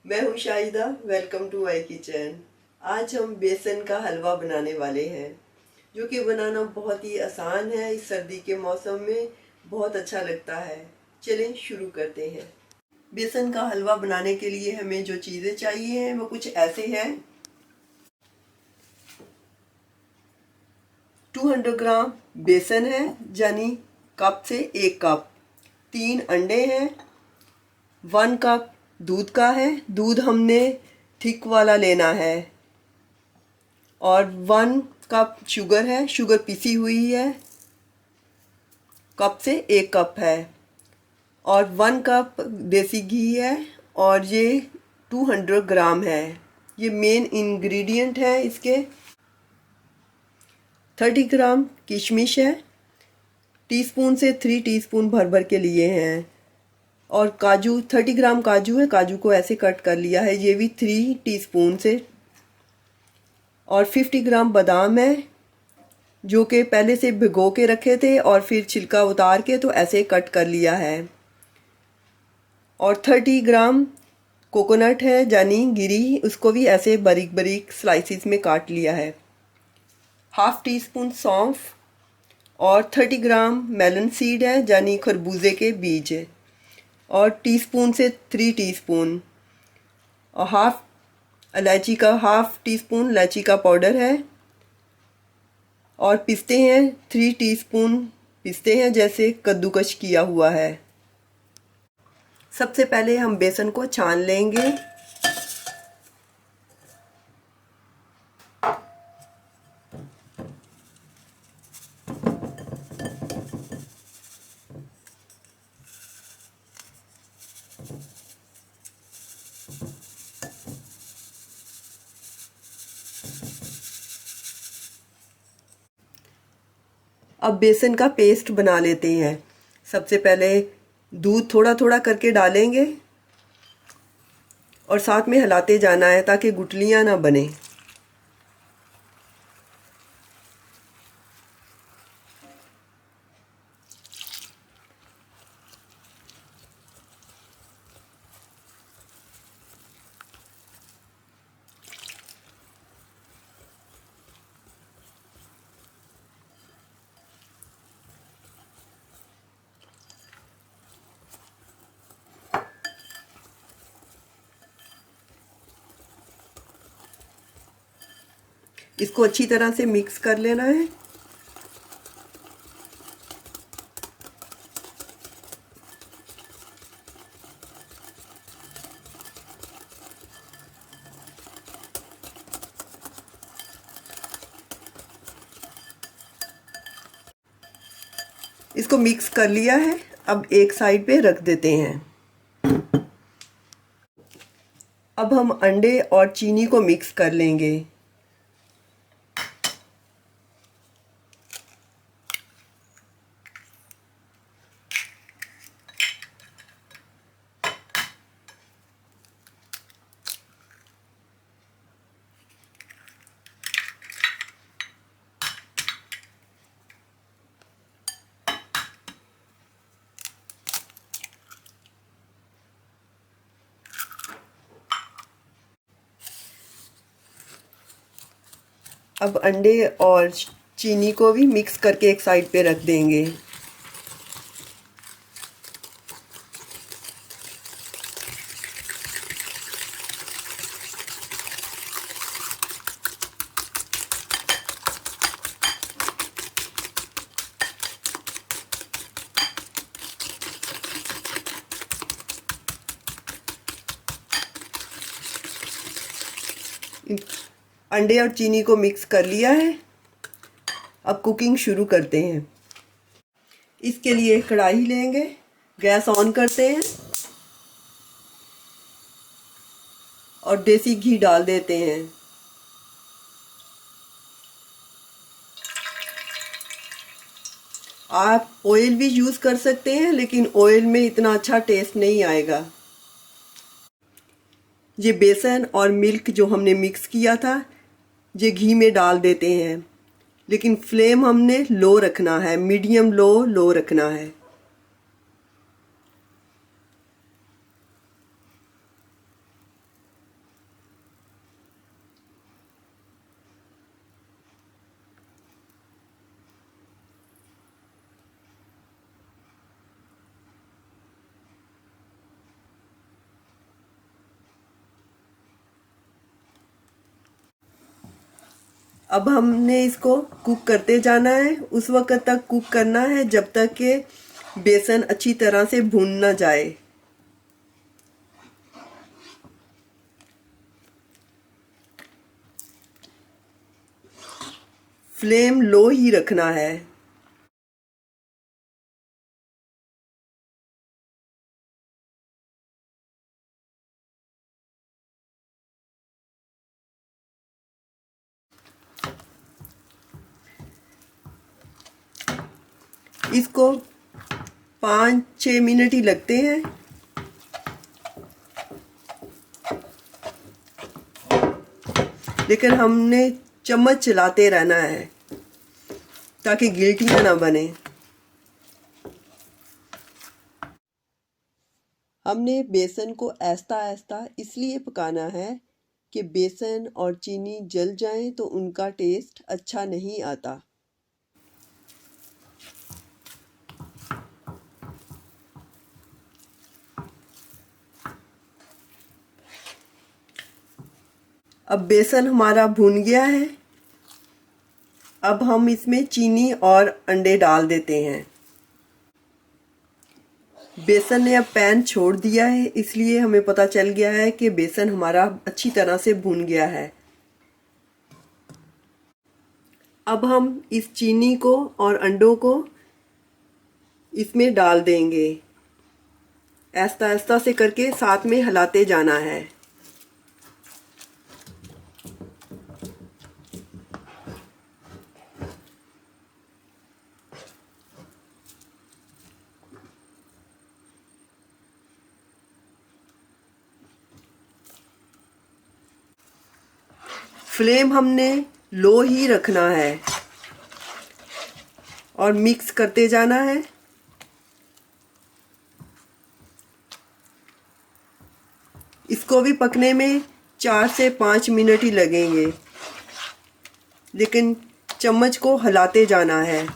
मैं हूँ Shahida. Welcome to my kitchen. आज हम बेसन का हलवा बनाने वाले हैं, जो कि बनाना बहुत ही आसान है। इस सर्दी के मौसम में बहुत अच्छा लगता है। चलें शुरू करते हैं। बेसन का हलवा बनाने के लिए हमें जो चीज़ें चाहिए हैं वो कुछ ऐसे हैं। 200 ग्राम बेसन है, यानी कप से 1 कप। 3 अंडे हैं। 1 कप दूध का है। दूध हमने थिक वाला लेना है। और 1 कप शुगर है। शुगर पिसी हुई है। कप से 1 कप है। और 1 कप देसी घी है। और ये 200 ग्राम है। ये मेन इंग्रेडिएंट है इसके। 30 ग्राम किशमिश है। टीस्पून से 3 टीस्पून भर भर के लिए हैं। और काजू 30 ग्राम काजू है। काजू को ऐसे कट कर लिया है, ये भी 3 टीस्पून से। और 50 ग्राम बादाम है, जो कि पहले से भिगो के रखे थे और फिर छिलका उतार के तो ऐसे कट कर लिया है। और 30 ग्राम कोकोनट है, यानी गिरी, उसको भी ऐसे बारीक बारीक स्लाइसिस में काट लिया है। हाफ टी स्पून सौंफ। और 30 ग्राम मेलन सीड है, यानी खरबूजे के बीज है। और टीस्पून से 3 टीस्पून। और हाफ टी स्पून इलायची का पाउडर है। और पिस्ते हैं 3 टीस्पून पिस्ते हैं, जैसे कद्दूकश किया हुआ है। सबसे पहले हम बेसन को छान लेंगे। अब बेसन का पेस्ट बना लेते हैं। सबसे पहले दूध थोड़ा थोड़ा करके डालेंगे और साथ में हिलाते जाना है ताकि गुठलियाँ ना बने। इसको अच्छी तरह से मिक्स कर लेना है। इसको मिक्स कर लिया है। अब एक साइड पे रख देते हैं। अब हम अंडे और चीनी को मिक्स कर लेंगे। अब अंडे और चीनी को भी मिक्स करके एक साइड पे रख देंगे। अंडे और चीनी को मिक्स कर लिया है। अब कुकिंग शुरू करते हैं। इसके लिए कढ़ाई लेंगे, गैस ऑन करते हैं और देसी घी डाल देते हैं। आप ऑयल भी यूज़ कर सकते हैं, लेकिन ऑयल में इतना अच्छा टेस्ट नहीं आएगा। ये बेसन और मिल्क जो हमने मिक्स किया था, ये घी में डाल देते हैं। लेकिन फ्लेम हमने लो रखना है, मीडियम लो रखना है। अब हमने इसको कुक करते जाना है। उस वक्त तक कुक करना है जब तक कि बेसन अच्छी तरह से भून ना जाए। फ्लेम लो ही रखना है। इसको 5-6 मिनट ही लगते हैं। लेकिन हमने चम्मच चलाते रहना है ताकि गिल्टियाँ ना बने। हमने बेसन को आहिस्ता आहिस्ता इसलिए पकाना है कि बेसन और चीनी जल जाएं तो उनका टेस्ट अच्छा नहीं आता। अब बेसन हमारा भुन गया है। अब हम इसमें चीनी और अंडे डाल देते हैं। बेसन ने अब पैन छोड़ दिया है, इसलिए हमें पता चल गया है कि बेसन हमारा अच्छी तरह से भुन गया है। अब हम इस चीनी को और अंडों को इसमें डाल देंगे। आहिस्ता आहिस्ता से करके साथ में हिलाते जाना है। फ्लेम हमने लो ही रखना है और मिक्स करते जाना है। इसको भी पकने में 4 से 5 मिनट ही लगेंगे, लेकिन चम्मच को हिलाते जाना है।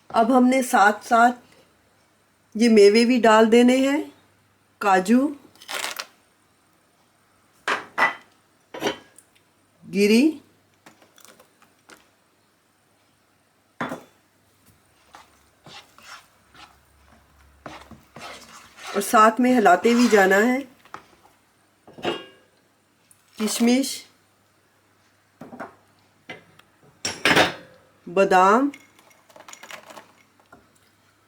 अब हमने साथ साथ ये मेवे भी डाल देने हैं। काजू, गिरी, और साथ में हिलाते भी जाना है। किशमिश, बादाम,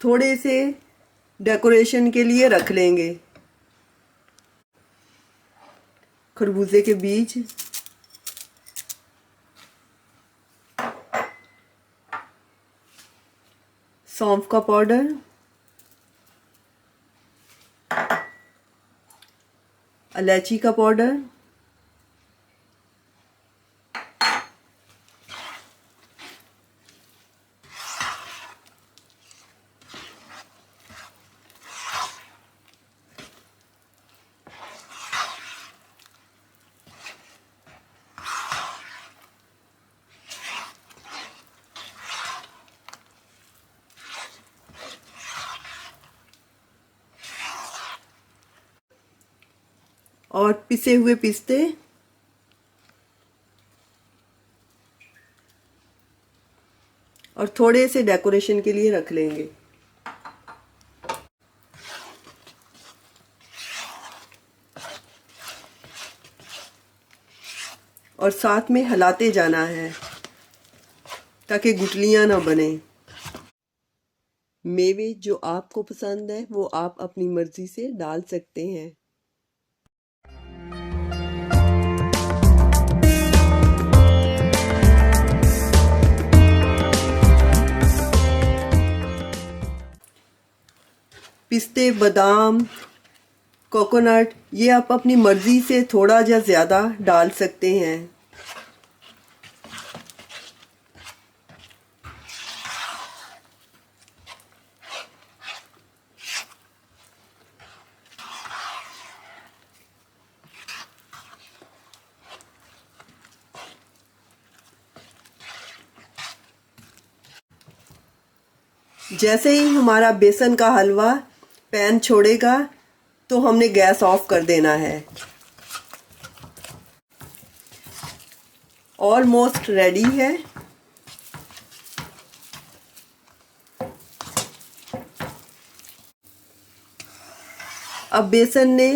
थोड़े से डेकोरेशन के लिए रख लेंगे। खरबूजे के बीज, सौंफ का पाउडर, इलायची का पाउडर, और पिसे हुए पिस्ते, और थोड़े से डेकोरेशन के लिए रख लेंगे। और साथ में हिलाते जाना है ताकि गुठलियां ना बने। मेवे जो आपको पसंद है वो आप अपनी मर्जी से डाल सकते हैं। पिस्ते, बादाम, कोकोनट, ये आप अपनी मर्ज़ी से थोड़ा या ज़्यादा डाल सकते हैं। जैसे ही हमारा बेसन का हलवा पैन छोड़ेगा तो हमने गैस ऑफ कर देना है। ऑलमोस्ट रेडी है। अब बेसन ने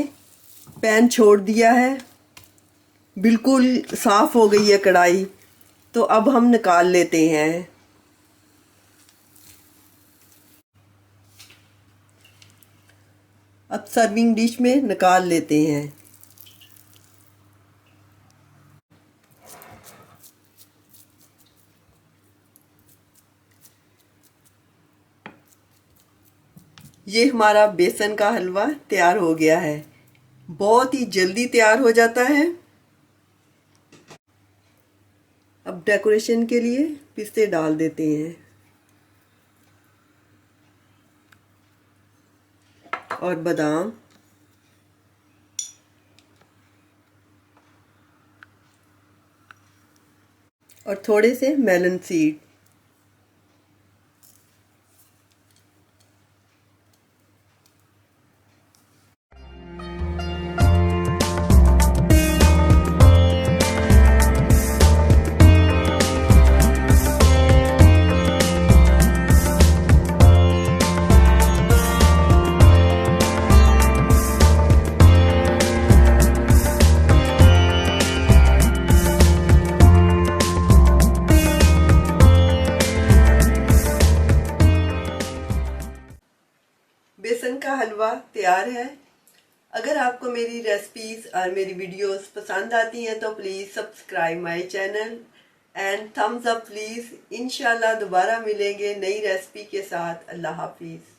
पैन छोड़ दिया है, बिल्कुल साफ हो गई है कढ़ाई, तो अब हम निकाल लेते हैं। अब सर्विंग डिश में निकाल लेते हैं। ये हमारा बेसन का हलवा तैयार हो गया है। बहुत ही जल्दी तैयार हो जाता है। अब डेकोरेशन के लिए पिस्ते डाल देते हैं और बादाम, और थोड़े से मेलन सीड। बेसन का हलवा तैयार है। अगर आपको मेरी रेसिपीज और मेरी वीडियोस पसंद आती हैं तो please subscribe my channel and thumbs up please. इंशाल्लाह दोबारा मिलेंगे नई रेसिपी के साथ। अल्लाह हाफिज़।